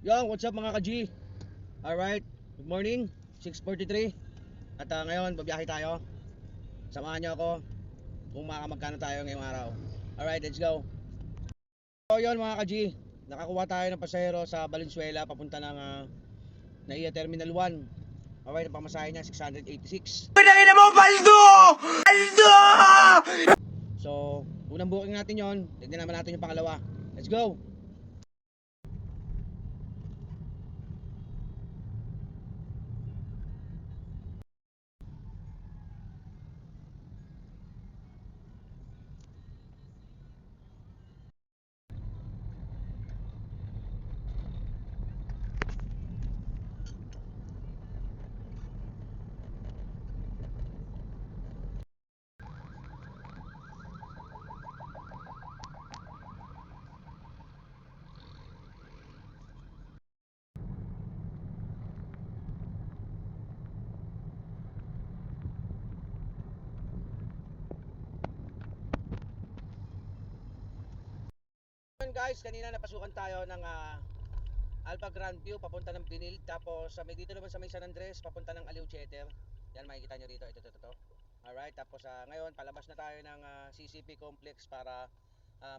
Yo, what's up mga ka-G? Alright, good morning, 6:43. At ngayon, babiyahe tayo. Samahan niyo ako kung makamagkano tayo ngayong araw. Alright, let's go. So yun mga ka-G, nakakuha tayo ng pasahero sa Valenzuela papunta ng NAIA Terminal 1. Alright, ang pamasahe niya 686. Pinangin mo, Baldo! Baldo! So, unang booking natin yon. Tignan naman natin yung pangalawa. Let's go! Guys, kanina napasukan tayo ng Alpha Grandview papunta ng Binil, tapos may dito naman sa may San Andres papunta ng Aliw Theater. Yan, makikita nyo rito, ito. Alright, tapos ngayon palabas na tayo ng CCP complex para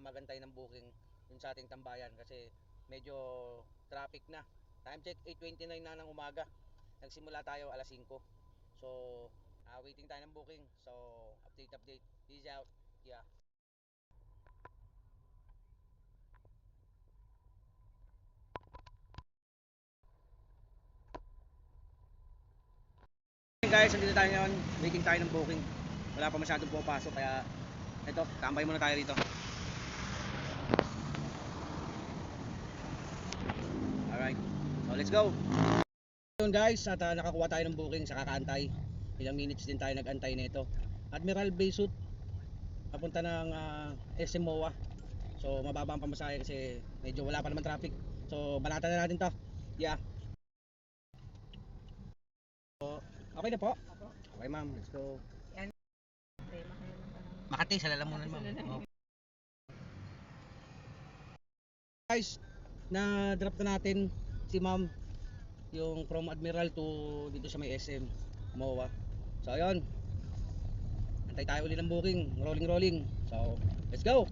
magantay ng booking dun sa ating tambayan kasi medyo traffic na. Time check 8:29 na ng umaga. Nagsimula tayo alas 5. So waiting tayo ng booking. So update. Peace out. Yeah. Guys, nandito tayo ngayon, waiting tayo ng booking. Wala pa masyadong pumapasok kaya ito, tambay muna tayo rito. Alright, so let's go. Yun guys, at nakakuha tayo ng booking sa kakaantay. Ilang minutes din tayo nag-antay nito. Admiral Baysut papunta ng SM MOA. So mababa ang pamasahe kasi medyo wala pa naman traffic. So balatan na natin to. Yeah. So, okay na po. Okay ma'am, let's go. Makati, sa lalamunan ma'am. Oh. Guys, na drop na natin si ma'am yung from Admiral to dito sa may SM MOA. So ayun, antay tayo ulit ng booking, rolling. So let's go.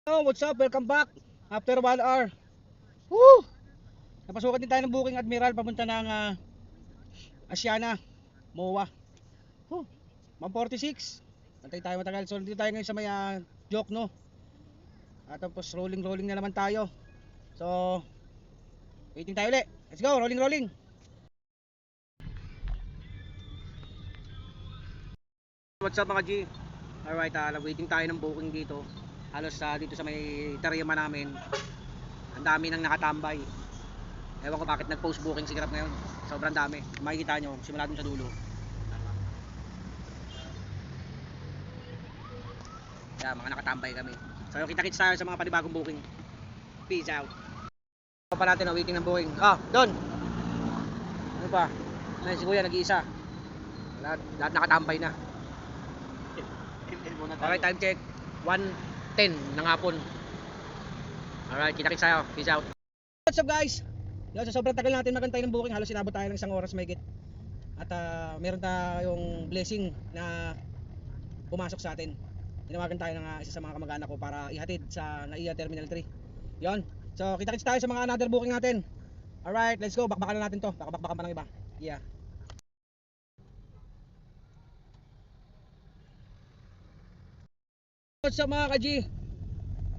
Oh, what's up? Welcome back after 1 hour. Woo! Napasukan din tayo ng booking Admiral papunta ng Asiana MOA. Woo! 146. Antay tayo matagal. So dito tayo ngayon sa may Jokno. At tapos rolling na naman tayo. So waiting tayo ulit. Let's go, rolling. What's up mga G? Alright, waiting tayo ng booking dito. Halos dito sa may Tarima namin. Ang dami nang nakatambay. Ewan ko bakit nag-post booking si Grab ngayon. Sobrang dami. Makikita nyo, simula dun sa dulo. Kaya mga nakatambay kami. So kita-kits tayo sa mga panibagong booking. Peace out. Pa natin waiting ng booking. Doon. Ano pa? Si Kuya nag-iisa. Lahat nakatambay na. Okay, time check 1:10 ng hapon. Alright, kita-kits tayo. Peace out. What's up guys? Sa sobrang tagal natin magantay ng booking, halos inabot tayo ng 1 oras mahigit. At meron tayong blessing na pumasok sa atin. Tinawagan tayo ng isa sa mga kamag-anak ko para ihatid sa NAIA Terminal 3. Yon. So kita-kits tayo sa mga another booking natin. Alright, let's go. Bakbakan na natin to. Baka bakbakan pa ng iba. Yeah. What's up mga ka-G?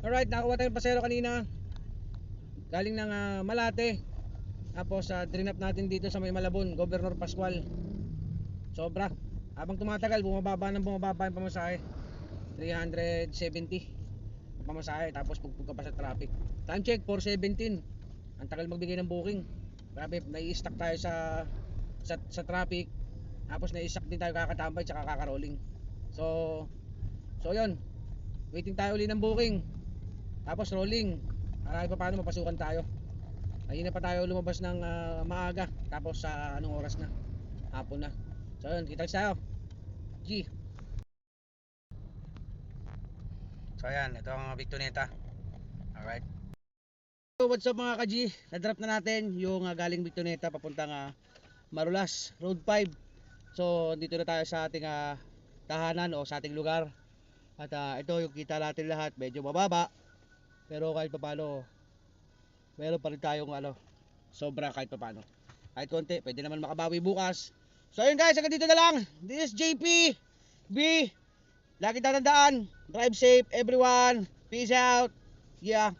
Alright, nakakuha tayong pasero kanina. Galing ng Malate. Tapos drinap natin dito sa may Malabon, Governor Pascual. Sobra. Habang tumatagal, bumababa ang pamasahe. 370 pamasahe, tapos pugpug ka pa sa traffic. Time check 4:17. Ang tagal magbigay ng booking. Grabe, nai-stuck tayo sa traffic. Tapos nai-stuck din tayo kakatambay tsaka kakarolling. So yun. Waiting tayo ulit ng booking. Tapos rolling. Para paano mapasukan tayo. Ayun na pa tayo lumabas ng maaga. Tapos sa anong oras na? Hapon na. So yun, kita tayo. G. So ayan, ito ang Victoneta. Alright. So what's up mga ka-G? Na-drop na natin yung galing Victoneta papuntang Marulas, Road 5. So dito na tayo sa ating tahanan o sa ating lugar. At ito yung kita natin lahat, medyo mababa. Pero kahit pa paano, meron pa rin tayong sobra kahit pa paano. Kahit konti, pwede naman makabawi bukas. So ayun guys, hanggang dito na lang. This is JP B. Lagi tatandaan, drive safe everyone. Peace out. Yeah.